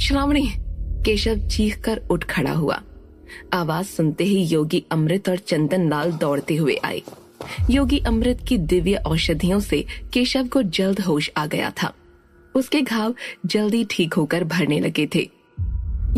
श्रावणी! केशव चीख कर उठ खड़ा हुआ। आवाज सुनते ही योगी अमृत और चंदन लाल दौड़ते हुए आए। योगी अमृत की दिव्य औषधियों से केशव को जल्द होश आ गया था। उसके घाव जल्दी ठीक होकर भरने लगे थे।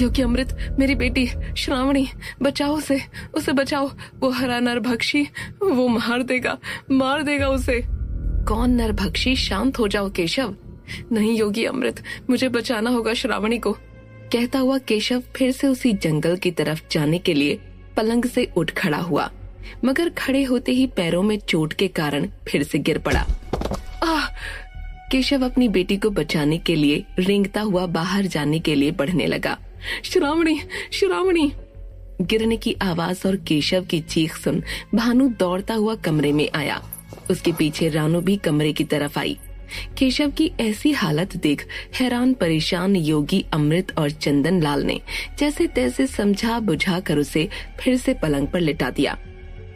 योगी अमृत, मेरी बेटी श्रावणी, बचाओ उसे बचाओ। वो हरा नरभक्षी, वो मार देगा उसे। कौन नरभक्षी? शांत हो जाओ केशव। नहीं योगी अमृत, मुझे बचाना होगा श्रावणी को। कहता हुआ केशव फिर से उसी जंगल की तरफ जाने के लिए पलंग से उठ खड़ा हुआ, मगर खड़े होते ही पैरों में चोट के कारण फिर से गिर पड़ा। केशव अपनी बेटी को बचाने के लिए रेंगता हुआ बाहर जाने के लिए बढ़ने लगा। श्रावणी! गिरने की आवाज और केशव की चीख सुन भानु दौड़ता हुआ कमरे में आया। उसके पीछे रानू भी कमरे की तरफ आई। केशव की ऐसी हालत देख हैरान परेशान योगी अमृत और चंदन लाल ने जैसे तैसे समझा बुझा कर उसे फिर से पलंग पर लिटा दिया।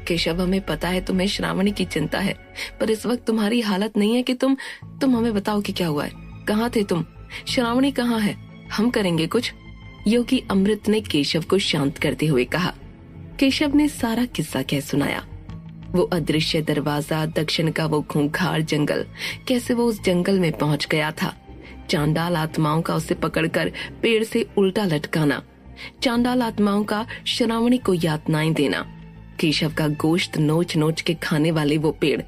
केशव, हमें पता है तुम्हें श्रावणी की चिंता है, पर इस वक्त तुम्हारी हालत नहीं है कि तुम हमें बताओ कि क्या हुआ है। कहाँ थे तुम? श्रावणी कहाँ है? हम करेंगे कुछ। योगी अमृत ने केशव को शांत करते हुए कहा। केशव ने सारा किस्सा कह सुनाया। वो अदृश्य दरवाजा, दक्षिण का वो खूंखार जंगल, कैसे वो उस जंगल में पहुंच गया था, चांडाल आत्माओं का उसे पकड़कर पेड़ से उल्टा लटकाना, चांडाल आत्माओं का श्रावणी को यातनाएं देना, केशव का गोश्त नोच नोच के खाने वाले वो पेड़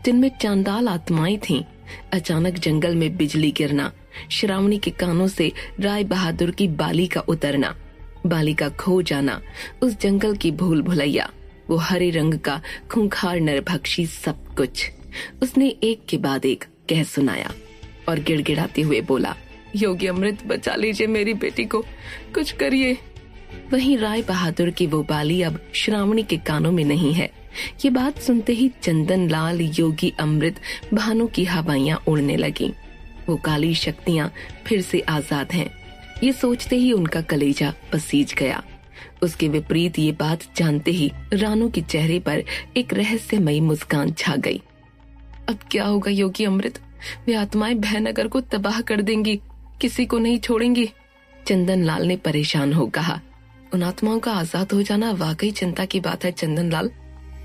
जिनमें चांडाल आत्माएं थीं, अचानक जंगल में बिजली गिरना, श्रावणी के कानों से राय बहादुर की बाली का उतरना, बाली का खो जाना, उस जंगल की भूल भुलैया, वो हरे रंग का खूंखार नरभक्षी, सब कुछ उसने एक के बाद एक कह सुनाया और गिड़गिड़ाते हुए बोला, योगी अमृत, बचा लीजिए मेरी बेटी को, कुछ करिए। वहीं राय बहादुर की वो बाली अब श्रावणी के कानों में नहीं है। ये बात सुनते ही चंदन लाल, योगी अमृत, भानु की हवाइयां उड़ने लगी। वो काली शक्तियां फिर से आजाद हैं। ये सोचते ही उनका कलेजा पसीज गया। उसके विपरीत ये बात जानते ही रानू के चेहरे पर एक रहस्यमयी मुस्कान छा गई। अब क्या होगा योगी अमृत? वे आत्माएं भयनगर को तबाह कर देंगी, किसी को नहीं छोड़ेंगी। चंदन लाल ने परेशान हो कहा। उन आत्माओं का आजाद हो जाना वाकई चिंता की बात है चंदन लाल,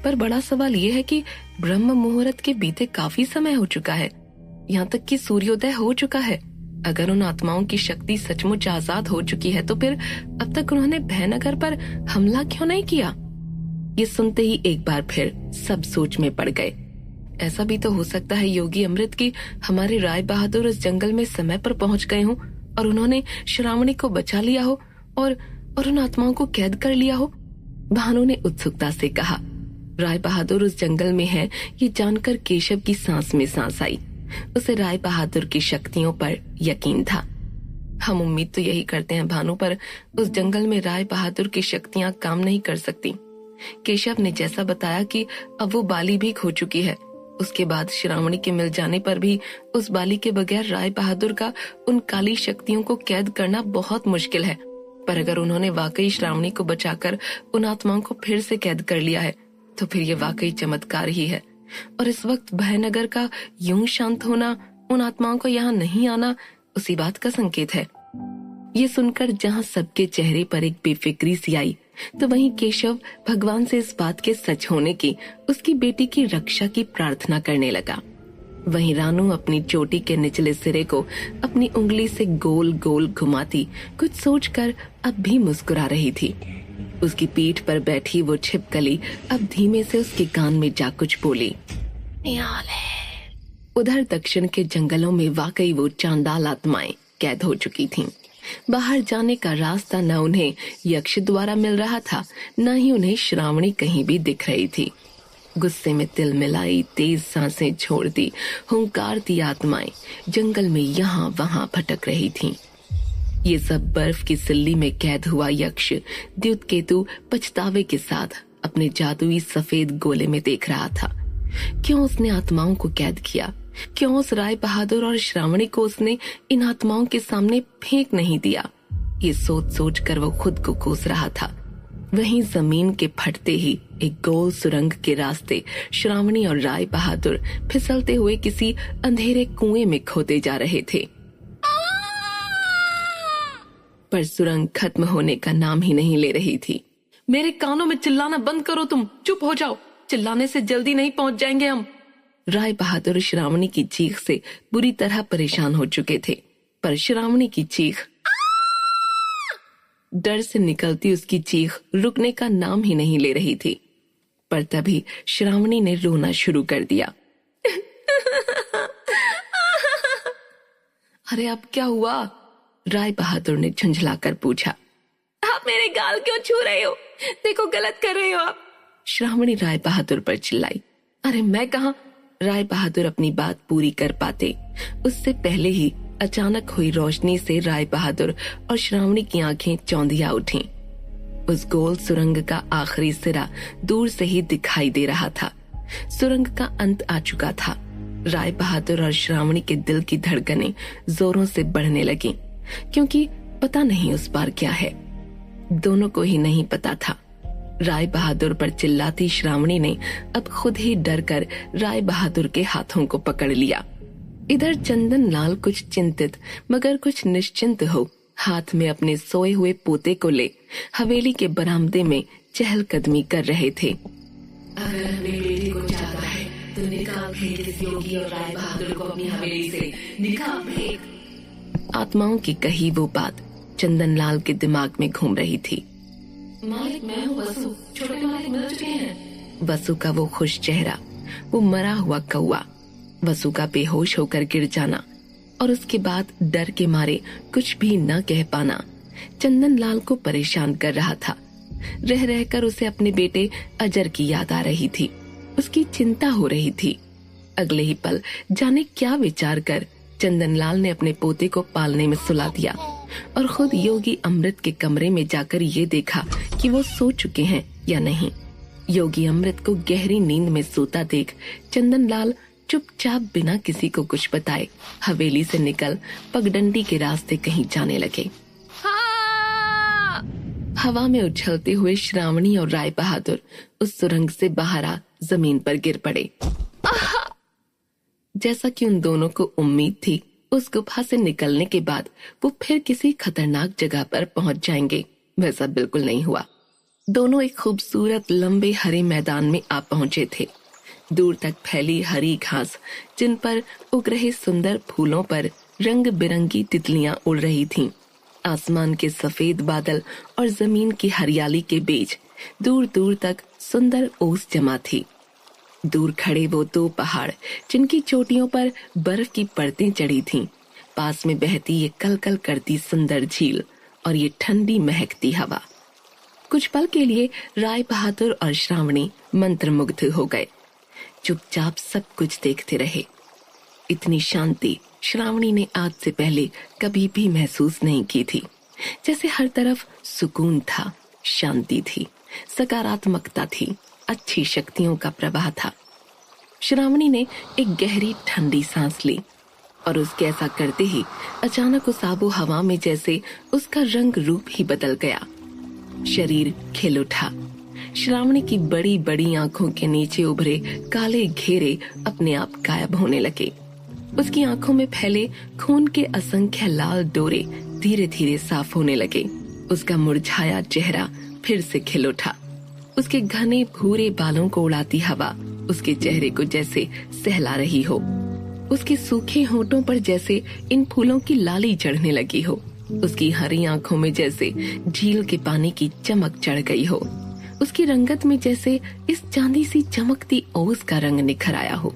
पर बड़ा सवाल ये है कि ब्रह्म मुहूर्त के बीते काफी समय हो चुका है, यहाँ तक कि सूर्योदय हो चुका है। अगर उन आत्माओं की शक्ति सचमुच आजाद हो चुकी है तो फिर अब तक उन्होंने भयनगर पर हमला क्यों नहीं किया? ये सुनते ही एक बार फिर सब सोच में पड़ गए। ऐसा भी तो हो सकता है योगी अमृत की हमारे राय बहादुर उस जंगल में समय पर पहुंच गए हों और उन्होंने श्रावणी को बचा लिया हो और उन आत्माओं को कैद कर लिया हो। भानु ने उत्सुकता से कहा। राय बहादुर उस जंगल में है, ये जानकर केशव की सांस में सांस आई। उसे राय बहादुर की शक्तियों पर यकीन था। हम उम्मीद तो यही करते हैं भानु, पर उस जंगल में राय बहादुर की शक्तियां काम नहीं कर सकती। केशव ने जैसा बताया कि अब वो बाली भी खो चुकी है, उसके बाद श्रावणी के मिल जाने पर भी उस बाली के बगैर राय बहादुर का उन काली शक्तियों को कैद करना बहुत मुश्किल है। पर अगर उन्होंने वाकई श्रावणी को बचाकर उन आत्माओं को फिर से कैद कर लिया है तो फिर ये वाकई चमत्कार ही है। और इस वक्त भयनगर का यूं शांत होना, उन आत्माओं का यहाँ नहीं आना, उसी बात का संकेत है। ये सुनकर जहाँ सबके चेहरे पर एक बेफिक्री सी आई, तो वहीं केशव भगवान से इस बात के सच होने की, उसकी बेटी की रक्षा की प्रार्थना करने लगा। वहीं रानू अपनी चोटी के निचले सिरे को अपनी उंगली से गोल गोल घुमाती कुछ सोचकर अब भी मुस्कुरा रही थी। उसकी पीठ पर बैठी वो छिपकली अब धीमे से उसके कान में जा कुछ बोली। उधर दक्षिण के जंगलों में वाकई वो चांडाल आत्माएं कैद हो चुकी थीं। बाहर जाने का रास्ता न उन्हें यक्ष द्वारा मिल रहा था, न ही उन्हें श्रावणी कहीं भी दिख रही थी। गुस्से में तिल मिलाई, तेज सांसें छोड़ती, हुंकारती आत्माएं जंगल में यहाँ वहां भटक रही थीं। ये सब बर्फ की सिल्ली में कैद हुआ यक्ष द्युतकेतु पछतावे के साथ अपने जादुई सफेद गोले में देख रहा था। क्यों उसने आत्माओं को कैद किया? क्यों उस राय बहादुर और श्रावणी को उसने इन आत्माओं के सामने फेंक नहीं दिया? ये सोच सोच कर वो खुद को कोस रहा था। वहीं जमीन के फटते ही एक गोल सुरंग के रास्ते श्रावणी और राय बहादुर फिसलते हुए किसी अंधेरे कुएं में खोते जा रहे थे। पर सुरंग खत्म होने का नाम ही नहीं ले रही थी। मेरे कानों में चिल्लाना बंद करो, तुम चुप हो जाओ, चिल्लाने से जल्दी नहीं पहुंच जाएंगे हम। राय बहादुर श्रावणी की चीख से बुरी तरह परेशान हो चुके थे, पर श्रावणी की चीख, डर से निकलती उसकी चीख रुकने का नाम ही नहीं ले रही थी। पर तभी श्रावणी ने रोना शुरू कर दिया। अरे अब क्या हुआ? राय बहादुर ने झुंझलाकर पूछा। आप मेरे गाल क्यों छू रहे हो? देखो गलत कर रहे हो आप। श्रावणी राय बहादुर पर चिल्लाई। अरे मैं कहा? राय बहादुर अपनी बात पूरी कर पाते उससे पहले ही अचानक हुई रोशनी से राय बहादुर और श्रावणी की आंखें चौंधिया उठीं। उस गोल सुरंग का आखिरी सिरा दूर से ही दिखाई दे रहा था। सुरंग का अंत आ चुका था। राय बहादुर और श्रावणी के दिल की धड़कनें जोरों से बढ़ने लगीं, क्योंकि पता नहीं उस पार क्या है। दोनों को ही नहीं पता था। राय बहादुर पर चिल्लाती श्रावणी ने अब खुद ही डर कर राय बहादुर के हाथों को पकड़ लिया। इधर चंदन लाल कुछ चिंतित मगर कुछ निश्चिंत हो हाथ में अपने सोए हुए पोते को ले हवेली के बरामदे में चहलकदमी कर रहे थे। अगर अपने बेटे को चाहता है तो निकाल फेंक इस योगी और राय बहादुर को अपनी हवेली से, निकाल फेंक। आत्माओं की कही वो बात चंदन लाल के दिमाग में घूम रही थी। मालिक मैं हूँ वसु, छोटे मालिक मिल चुके हैं। वसु का वो खुश चेहरा, वो मरा हुआ कौआ, वसु का बेहोश होकर गिर जाना और उसके बाद डर के मारे कुछ भी न कह पाना चंदन लाल को परेशान कर रहा था। रह रहकर उसे अपने बेटे अजर की याद आ रही थी। उसकी चिंता हो रही थी। अगले ही पल जाने क्या विचार कर चंदन लाल ने अपने पोते को पालने में सुला दिया और खुद योगी अमृत के कमरे में जाकर ये देखा कि वो सो चुके हैं या नहीं। योगी अमृत को गहरी नींद में सोता देख चंदन लाल चुपचाप बिना किसी को कुछ बताए हवेली से निकल पगडंडी के रास्ते कहीं जाने लगे। हवा में उछलते हुए श्रावणी और राय बहादुर उस सुरंग से बाहर आ जमीन पर गिर पड़े। जैसा कि उन दोनों को उम्मीद थी, उस गुफा से निकलने के बाद वो फिर किसी खतरनाक जगह पर पहुंच जाएंगे। वैसा बिल्कुल नहीं हुआ। दोनों एक खूबसूरत लंबे हरे मैदान में आ पहुंचे थे। दूर तक फैली हरी घास, जिन पर उग रहे सुंदर फूलों पर रंग बिरंगी तितलियां उड़ रही थीं। आसमान के सफेद बादल और जमीन की हरियाली के बीच दूर दूर तक सुंदर ओस जमा थी। दूर खड़े वो दो पहाड़, जिनकी चोटियों पर बर्फ की परतें चढ़ी थीं। पास में बहती ये कलकल करती सुंदर झील और ये ठंडी महकती हवा। कुछ पल के लिए राय बहादुर और श्रावणी मंत्रमुग्ध हो गए। चुपचाप सब कुछ देखते रहे। इतनी शांति श्रावणी ने आज से पहले कभी भी महसूस नहीं की थी। जैसे हर तरफ सुकून था, शांति थी, सकारात्मकता थी, अच्छी शक्तियों का प्रवाह था। श्रावणी ने एक गहरी ठंडी सांस ली और उसके ऐसा करते ही अचानक उस आबो हवा में जैसे उसका रंग रूप ही बदल गया। शरीर खिल उठा। श्रावणी की बड़ी बड़ी आंखों के नीचे उभरे काले घेरे अपने आप गायब होने लगे। उसकी आंखों में फैले खून के असंख्य लाल डोरे धीरे धीरे साफ होने लगे। उसका मुरझाया चेहरा फिर से खिल उठा। उसके घने भूरे बालों को उड़ाती हवा उसके चेहरे को जैसे सहला रही हो। उसके सूखे होठों पर जैसे इन फूलों की लाली चढ़ने लगी हो। उसकी हरी आंखों में जैसे झील के पानी की चमक चढ़ गई हो। उसकी रंगत में जैसे इस चांदी सी चमकती ओस का रंग निखर आया हो।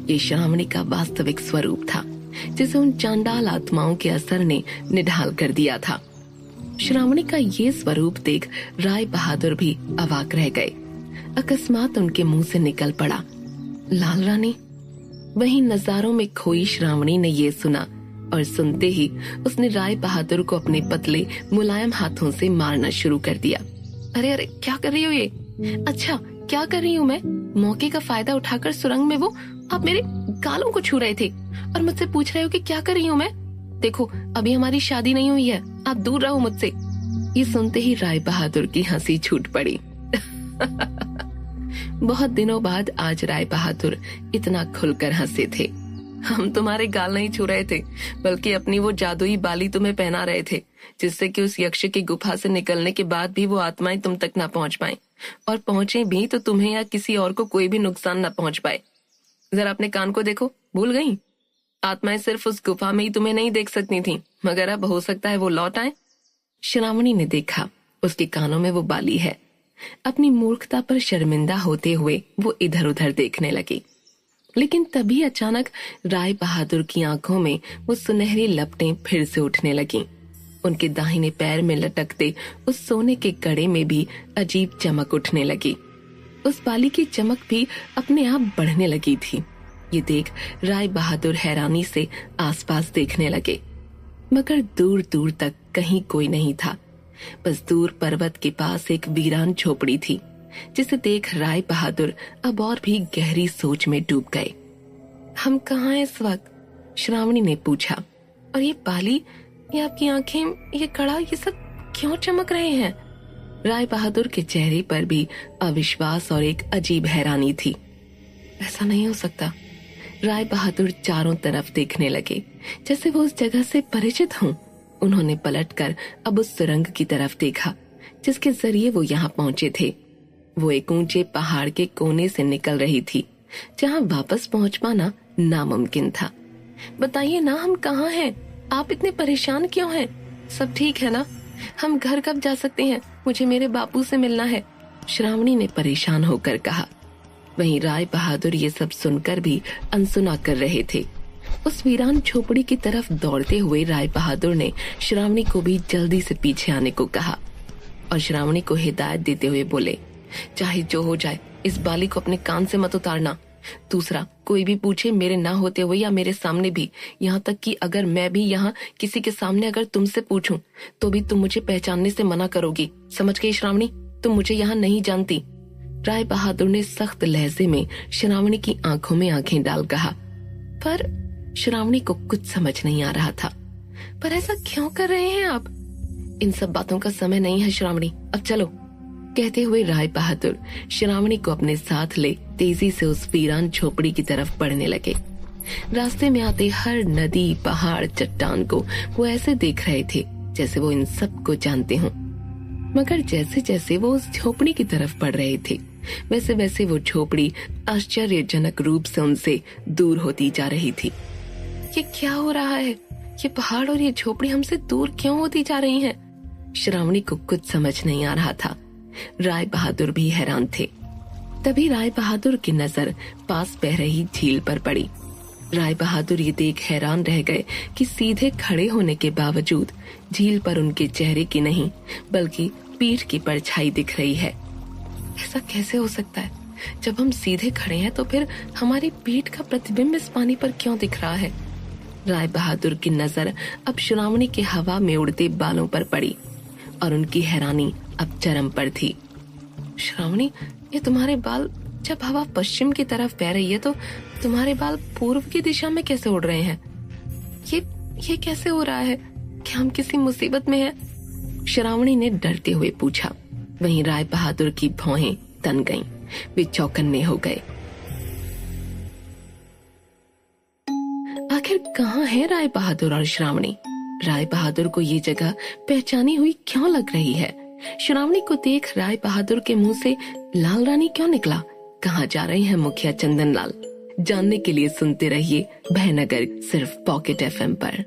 ये श्रावणी का वास्तविक स्वरूप था, जिसे उन चांडाल आत्माओं के असर ने निढाल कर दिया था। श्रावणी का ये स्वरूप देख राय बहादुर भी अवाक रह गए। अकस्मात उनके मुंह से निकल पड़ा, लाल रानी। वहीं नजारों में खोई श्रावणी ने ये सुना और सुनते ही उसने राय बहादुर को अपने पतले मुलायम हाथों से मारना शुरू कर दिया। अरे अरे क्या कर रही हो ये? अच्छा क्या कर रही हूँ मैं? मौके का फायदा उठाकर सुरंग में वो आप मेरे गालों को छू रहे थे और मुझसे पूछ रहे हो कि क्या कर रही हूँ मैं? देखो अभी हमारी शादी नहीं हुई है, आप दूर रहो मुझसे। ये सुनते ही राय बहादुर की हंसी छूट पड़ी। बहुत दिनों बाद आज राय बहादुर इतना खुलकर हंसे थे। हम तुम्हारे गाल नहीं छू रहे थे, बल्कि अपनी वो जादुई बाली तुम्हें पहना रहे थे, जिससे कि उस यक्ष की गुफा से निकलने के बाद भी वो आत्माएं तुम तक ना पहुंच पाए, और पहुंचे भी तो तुम्हें या किसी और को कोई भी नुकसान ना पहुंच पाए। जरा अपने कान को देखो, भूल गई? आत्माएं सिर्फ उस गुफा में ही तुम्हें नहीं देख सकती थी, मगर अब हो सकता है वो लौट आए। श्रावणी ने देखा उसके कानों में वो बाली है। अपनी मूर्खता पर शर्मिंदा होते हुए वो इधर उधर देखने लगी, लेकिन तभी अचानक राय बहादुर की आंखों में वो सुनहरी लपटें फिर से उठने लगीं। उनके दाहिने पैर में लटकते उस सोने के कड़े में भी अजीब चमक उठने लगी। उस बाली की चमक भी अपने आप बढ़ने लगी थी। ये देख राय बहादुर हैरानी से आसपास देखने लगे, मगर दूर दूर तक कहीं कोई नहीं था। बस दूर पर्वत के पास एक वीरान झोपड़ी थी, जिसे देख राय बहादुर अब और भी गहरी सोच में डूब गए। हम कहाँ हैं इस वक्त? श्रावणी ने पूछा। और ये बाली, ये आपकी आंखें, ये कड़ा, ये सब क्यों चमक रहे हैं? राय बहादुर के चेहरे पर भी अविश्वास और एक अजीब हैरानी थी। ऐसा नहीं हो सकता। राय बहादुर चारों तरफ देखने लगे, जैसे वो उस जगह से परिचित हों। उन्होंने पलटकर अब उस सुरंग की तरफ देखा, जिसके जरिए वो यहाँ पहुंचे थे। वो एक ऊंचे पहाड़ के कोने से निकल रही थी, जहाँ वापस पहुंच पाना नामुमकिन था। बताइए ना, हम कहाँ हैं? आप इतने परेशान क्यों हैं? सब ठीक है ना? हम घर कब जा सकते हैं? मुझे मेरे बापू से मिलना है, श्रावणी ने परेशान होकर कहा। वहीं राय बहादुर ये सब सुनकर भी अनसुना कर रहे थे। उस वीरान झोपड़ी की तरफ दौड़ते हुए राय बहादुर ने श्रावणी को भी जल्दी से पीछे आने को कहा और श्रावणी को हिदायत देते हुए बोले, चाहे जो हो जाए, इस बाली को अपने कान से मत उतारना। दूसरा, कोई भी पूछे मेरे ना होते हुए या मेरे सामने भी, यहाँ तक कि अगर मैं भी यहाँ किसी के सामने अगर तुमसे पूछूं, तो भी तुम मुझे पहचानने से मना करोगी। समझ गई श्रावणी? तुम मुझे यहाँ नहीं जानती। राय बहादुर ने सख्त लहजे में श्रावणी की आंखों में आंखें डाल कहा। पर श्रावणी को कुछ समझ नहीं आ रहा था। पर ऐसा क्यों कर रहे हैं आप? इन सब बातों का समय नहीं है श्रावणी, अब चलो, कहते हुए राय बहादुर श्रावणी को अपने साथ ले तेजी से उस वीरान झोपड़ी की तरफ बढ़ने लगे। रास्ते में आते हर नदी, पहाड़, चट्टान को वो ऐसे देख रहे थे जैसे वो इन सब को जानते हों। मगर जैसे जैसे वो उस झोपड़ी की तरफ बढ़ रहे थे, वैसे वैसे वो झोपड़ी आश्चर्यजनक रूप से उनसे दूर होती जा रही थी। ये क्या हो रहा है? ये पहाड़ और ये झोपड़ी हमसे दूर क्यों होती जा रही हैं? श्रावणी को कुछ समझ नहीं आ रहा था। राय बहादुर भी हैरान थे। तभी राय बहादुर की नजर पास बह रही झील पर पड़ी। राय बहादुर ये देख हैरान रह गए कि सीधे खड़े होने के बावजूद झील पर उनके चेहरे की नहीं, बल्कि पीठ की परछाई दिख रही है। ऐसा कैसे हो सकता है? जब हम सीधे खड़े हैं तो फिर हमारी पीठ का प्रतिबिंब इस पानी पर क्यों दिख रहा है? राय बहादुर की नजर अब श्रावणी के हवा में उड़ते बालों पर पड़ी और उनकी हैरानी अब चरम पर थी। श्रावणी, ये तुम्हारे बाल, जब हवा पश्चिम की तरफ बह रही है तो तुम्हारे बाल पूर्व की दिशा में कैसे उड़ रहे हैं? ये कैसे हो रहा है? क्या हम किसी मुसीबत में हैं? श्रावणी ने डरते हुए पूछा। वहीं राय बहादुर की भौहें तन गईं। वे चौकन्ने हो गए। आखिर कहाँ है राय बहादुर और श्रावणी? राय बहादुर को ये जगह पहचानी हुई क्यों लग रही है? श्रावणी को देख राय बहादुर के मुंह से लाल रानी क्यों निकला? कहाँ जा रहे हैं मुखिया चंदन लाल? जानने के लिए सुनते रहिए भयनगर, सिर्फ पॉकेट FM पर।